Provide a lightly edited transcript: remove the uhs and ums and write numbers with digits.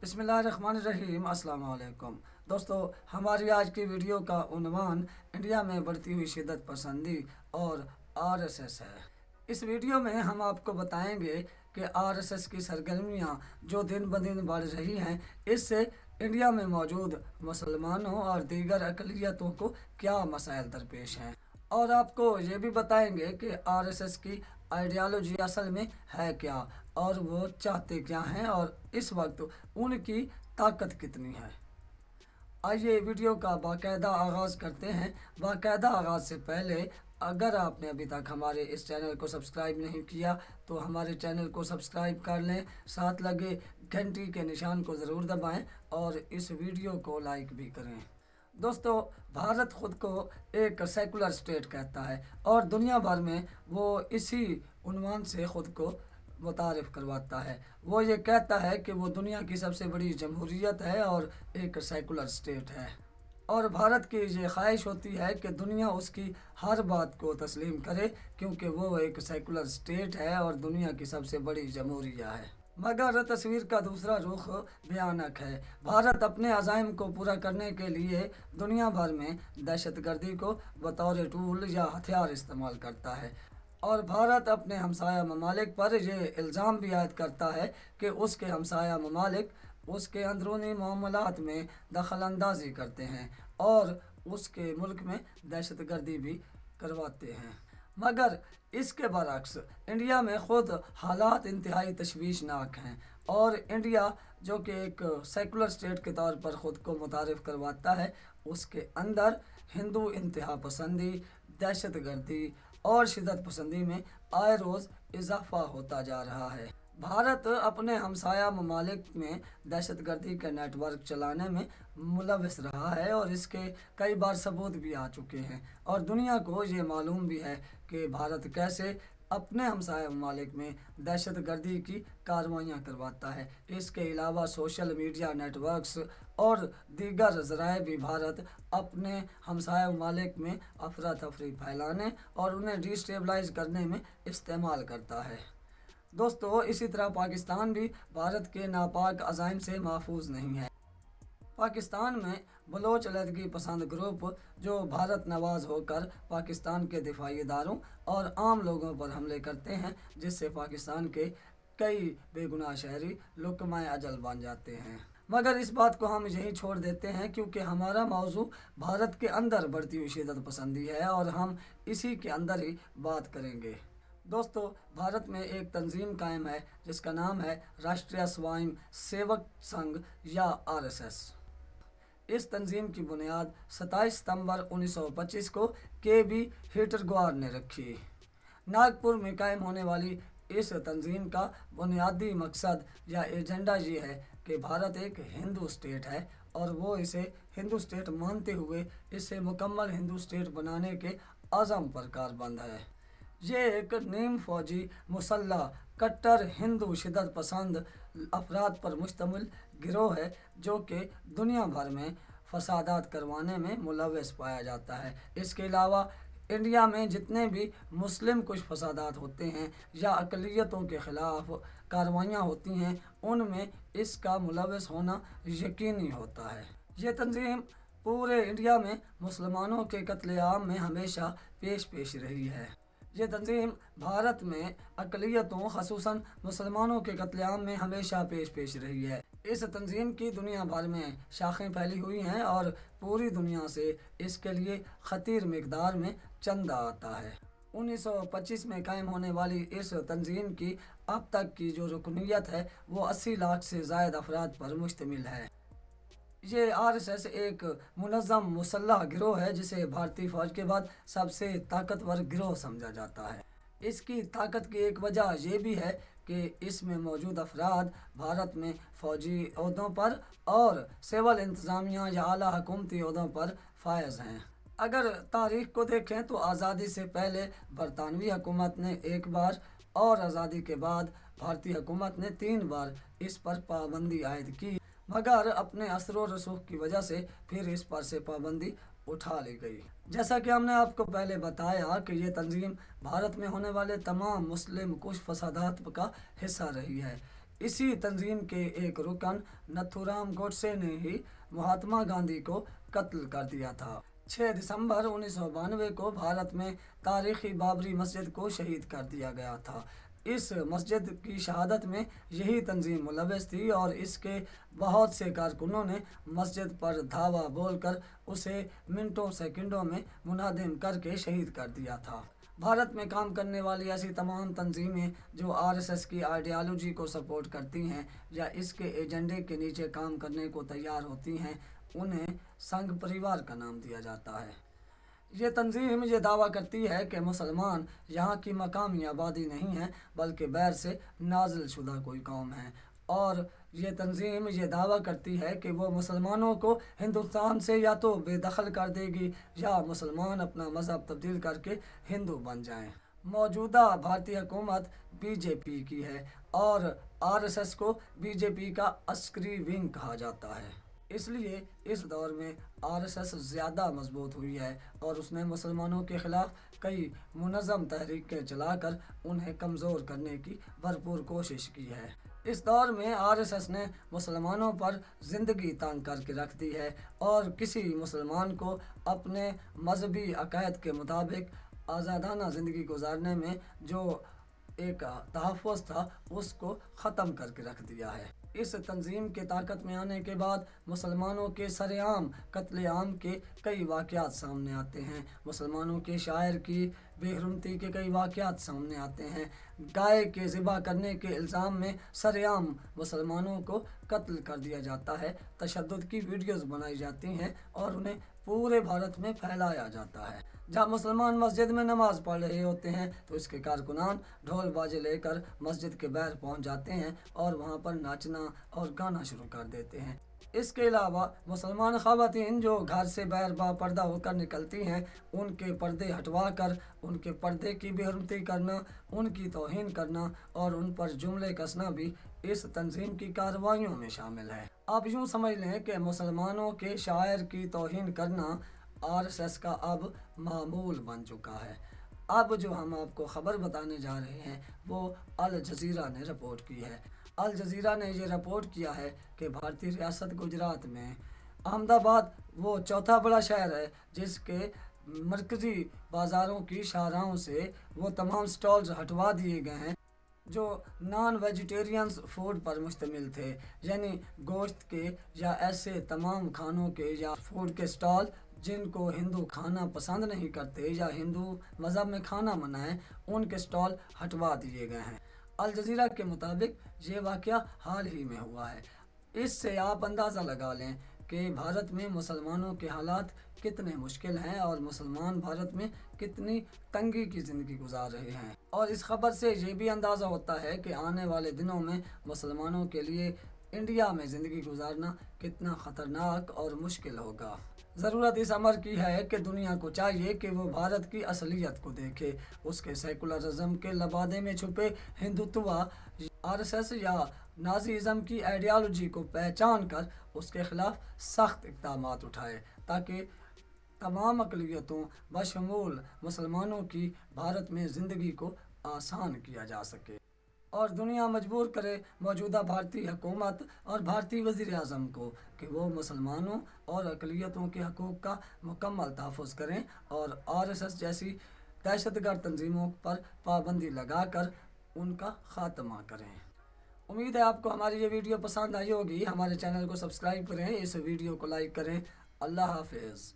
बिस्मिल्लाहिर्रहमानिर्रहीम। अस्सलाम वालेकुम दोस्तों, हमारी आज की वीडियो का उन्वान इंडिया में बढ़ती हुई शिद्दत पसंदी और आरएसएस है। इस वीडियो में हम आपको बताएंगे कि आरएसएस की सरगर्मियां जो दिन ब दिन बढ़ रही हैं, इससे इंडिया में मौजूद मुसलमानों और दीगर अक़लियतों को क्या मसाइल दरपेश हैं, और आपको ये भी बताएंगे कि आरएसएस की आइडियालॉजी असल में है क्या और वो चाहते क्या हैं और इस वक्त उनकी ताकत कितनी है। आइए वीडियो का बाकायदा आगाज़ करते हैं। बाकायदा आगाज़ से पहले अगर आपने अभी तक हमारे इस चैनल को सब्सक्राइब नहीं किया तो हमारे चैनल को सब्सक्राइब कर लें, साथ लगे घंटी के निशान को ज़रूर दबाएं और इस वीडियो को लाइक भी करें। दोस्तों, भारत ख़ुद को एक सेकुलर स्टेट कहता है और दुनिया भर में वो इसी उन्वान से ख़ुद को मुतारिफ़ करवाता है। वो ये कहता है कि वो दुनिया की सबसे बड़ी जमहूरियत है और एक सेकुलर स्टेट है, और भारत की ये ख्वाहिश होती है कि दुनिया उसकी हर बात को तस्लीम करे क्योंकि वो एक सेकुलर स्टेट है और दुनिया की सबसे बड़ी जमहूरिया है। मगर तस्वीर का दूसरा रुख भयानक है। भारत अपने अज़ाइम को पूरा करने के लिए दुनिया भर में दहशतगर्दी को बतौर टूल या हथियार इस्तेमाल करता है, और भारत अपने हमसाया ममालिक पर यह इल्ज़ाम भी आयद करता है कि उसके हमसाया ममालिक उसके अंदरूनी मामलात में दखल अंदाज़ी करते हैं और उसके मुल्क में दहशतगर्दी भी करवाते हैं। मगर इसके बरक्स इंडिया में ख़ुद हालात इंतहाई तशवीशनाक हैं, और इंडिया जो कि एक सेकुलर स्टेट के तौर पर ख़ुद को मुतारिफ़ करवाता है, उसके अंदर हिंदू इंतहा पसंदी, दहशतगर्दी और शिद्दत पसंदी में आए रोज़ इजाफ़ा होता जा रहा है। भारत अपने हमसाया ममालिक में दहशतगर्दी के नेटवर्क चलाने में मुलविस रहा है और इसके कई बार सबूत भी आ चुके हैं, और दुनिया को ये मालूम भी है कि भारत कैसे अपने हमसाया ममालिक में दहशतगर्दी की कार्रवाइयाँ करवाता है। इसके अलावा सोशल मीडिया नेटवर्क्स और दीगर ज़राए भी भारत अपने हमसाया ममालिक में अफरा तफरी फैलाने और उन्हें डिस्टेबलाइज करने में इस्तेमाल करता है। दोस्तों, इसी तरह पाकिस्तान भी भारत के नापाक अज़ाइम से महफूज नहीं है। पाकिस्तान में बलोच अलहदगी पसंद ग्रुप जो भारत नवाज होकर पाकिस्तान के दिफाई इदारों और आम लोगों पर हमले करते हैं, जिससे पाकिस्तान के कई बेगुनाह शहरी लुक़माए अजल बन जाते हैं। मगर इस बात को हम यहीं छोड़ देते हैं क्योंकि हमारा मौजू भारत के अंदर बढ़ती हुई शिद्दत पसंदी है और हम इसी के अंदर ही बात करेंगे। दोस्तों, भारत में एक तंजीम कायम है जिसका नाम है राष्ट्रीय स्वयं सेवक संघ या आरएसएस। इस तंजीम की बुनियाद 27 सितंबर 1925 को के.बी. हिटरगोर ने रखी। नागपुर में कायम होने वाली इस तंजीम का बुनियादी मकसद या एजेंडा ये है कि भारत एक हिंदू स्टेट है और वो इसे हिंदू स्टेट मानते हुए इसे मुकम्मल हिंदू स्टेट बनाने के अज़म पर कारबंद है। ये एक नीम फौजी मुसल्लह कट्टर हिंदू शिद्दत पसंद अफराद पर मुश्तमिल गिरोह है जो कि दुनिया भर में फसादात करवाने में मुलव्वस पाया जाता है। इसके अलावा इंडिया में जितने भी मुस्लिम कुछ फसादात होते हैं या अक़लियतों के ख़िलाफ़ कार्रवाइयाँ होती हैं, उनमें इसका मुलव्वस होना यकीनी होता है। ये तंजीम पूरे इंडिया में मुसलमानों के कत्लेआम में हमेशा पेश रही है। ये तंजीम भारत में अक़लियतों ख़ुसूसन मुसलमानों के कत्लेआम में हमेशा पेश रही है। इस तंजीम की दुनिया भर में शाखें फैली हुई हैं और पूरी दुनिया से इसके लिए ख़तीर मिक़दार में चंदा आता है। 1925 में कायम होने वाली इस तंजीम की अब तक की जो रुकनीत है वो 80 लाख से ज़ायद अफराद पर मुश्तमिल है। ये आरएसएस एक मुनज़्ज़म मुसल्लह गिरोह है जिसे भारतीय फ़ौज के बाद सबसे ताकतवर गिरोह समझा जाता है। इसकी ताकत की एक वजह यह भी है कि इसमें मौजूद अफराद भारत में फ़ौजी ओहदों पर और सिविल इंतज़ामिया या आला हुकूमती ओहदों पर फायज़ हैं। अगर तारीख़ को देखें तो आज़ादी से पहले बरतानवी हुकूमत ने एक बार और आज़ादी के बाद भारतीय हुकूमत ने 3 बार इस पर पाबंदी आयद की, मगर अपने असर व रसूख की वजह से फिर इस पर से पाबंदी उठा ली गई। जैसा कि हमने आपको पहले बताया कि ये तंजीम भारत में होने वाले तमाम मुस्लिम कुछ फसादात का हिस्सा रही है। इसी तंजीम के एक रुकन नथुराम गोडसे ने ही महात्मा गांधी को कत्ल कर दिया था। 6 दिसंबर 1992 को भारत में तारीखी बाबरी मस्जिद को शहीद कर दिया गया था। इस मस्जिद की शहादत में यही तंजीम मुलव्वस थी और इसके बहुत से कारकुनों ने मस्जिद पर धावा बोलकर उसे मिनटों सेकंडों में मुनहदम करके शहीद कर दिया था। भारत में काम करने वाली ऐसी तमाम तंजीमें जो आरएसएस की आइडियालॉजी को सपोर्ट करती हैं या इसके एजेंडे के नीचे काम करने को तैयार होती हैं, उन्हें संघ परिवार का नाम दिया जाता है। ये तंजीम ये दावा करती है कि मुसलमान यहाँ की मकामी आबादी नहीं है बल्कि बैर से नाजिल शुदा कोई कौम है, और ये तंजीम ये दावा करती है कि वो मुसलमानों को हिंदुस्तान से या तो बेदखल कर देगी या मुसलमान अपना मज़हब तब्दील करके हिंदू बन जाएं। मौजूदा भारतीय हुकूमत बीजेपी की है और आरएसएस को बीजेपी का अस्करी विंग कहा जाता है। इसलिए इस दौर में आरएसएस ज़्यादा मजबूत हुई है और उसने मुसलमानों के ख़िलाफ़ कई मुनज़्ज़म तहरीकें चलाकर उन्हें कमज़ोर करने की भरपूर कोशिश की है। इस दौर में आरएसएस ने मुसलमानों पर ज़िंदगी तंग करके रख दी है और किसी मुसलमान को अपने मजहबी अक़ायद के मुताबिक आज़ादाना ज़िंदगी गुजारने में जो एक तहफ़्फ़ुज़ था उसको ख़त्म करके रख दिया है। इस तंजीम के ताकत में आने के बाद मुसलमानों के सरेआम कत्लेआम के कई वाक़यात सामने आते हैं। मुसलमानों के शायर की बेहरमती के कई वाक़यात सामने आते हैं। गाय के ज़िबा करने के इल्ज़ाम में सरेआम मुसलमानों को कत्ल कर दिया जाता है। तशद्दुद की वीडियोज़ बनाई जाती हैं और उन्हें पूरे भारत में फैलाया जाता है। जहाँ मुसलमान मस्जिद में नमाज़ पढ़ रहे होते हैं तो इसके कारकुनान ढोल बाजे लेकर मस्जिद के बाहर पहुँच जाते हैं और वहाँ पर नाचना और गाना शुरू कर देते हैं। इसके अलावा मुसलमान ख़वातीन जो घर से बाहर बापर्दा होकर निकलती हैं, उनके पर्दे हटवा कर उनके पर्दे की बेहरमती करना, उनकी तौहीन करना और उन पर जुमले कसना भी इस तंजीम की कार्रवाइयों में शामिल है। आप यूँ समझ लें कि मुसलमानों के शायर की तौहीन करना आरएसएस का अब मामूल बन चुका है। अब जो हम आपको ख़बर बताने जा रहे हैं वो अल जज़ीरा ने रिपोर्ट की है। अल जज़ीरा ने ये रिपोर्ट किया है कि भारतीय रियासत गुजरात में अहमदाबाद वो चौथा बड़ा शहर है जिसके मरकज़ी बाज़ारों की शाहराहों से वो तमाम स्टॉल्स हटवा दिए गए हैं जो नॉन वेजिटेरियंस फूड पर मुश्तमिल थे, यानी गोश्त के या ऐसे तमाम खानों के या फूड के स्टॉल जिनको हिंदू खाना पसंद नहीं करते या हिंदू मज़हब में खाना मना है, उनके स्टॉल हटवा दिए गए हैं। अल जज़ीरा के मुताबिक ये वाक़या हाल ही में हुआ है। इससे आप अंदाज़ा लगा लें कि भारत में मुसलमानों के हालात कितने मुश्किल हैं और मुसलमान भारत में कितनी तंगी की ज़िंदगी गुजार रहे हैं। और इस खबर से ये भी अंदाज़ा होता है कि आने वाले दिनों में मुसलमानों के लिए इंडिया में ज़िंदगी गुजारना कितना ख़तरनाक और मुश्किल होगा। ज़रूरत इस अमर की है कि दुनिया को चाहिए कि वो भारत की असलियत को देखे, उसके सेकुलरिज्म के लबादे में छुपे हिंदुत्व, आरएसएस या नाज़ीज़म की आइडियालॉजी को पहचान कर उसके ख़िलाफ़ सख्त इक़दामात उठाए ताकि तमाम अक़लियतों बशमूल मुसलमानों की भारत में ज़िंदगी को आसान किया जा सके और दुनिया मजबूर करे मौजूदा भारतीय हुकूमत और भारतीय वज़ीर आज़म को कि वो मुसलमानों और अक़लियतों के हकूक़ का मुकम्मल तहफ़्फ़ुज़ करें और आरएसएस जैसी दहशतगर्द तंजीमों पर पाबंदी लगाकर उनका ख़ात्मा करें। उम्मीद है आपको हमारी ये वीडियो पसंद आई होगी। हमारे चैनल को सब्सक्राइब करें, इस वीडियो को लाइक करें। अल्लाह हाफ़िज़।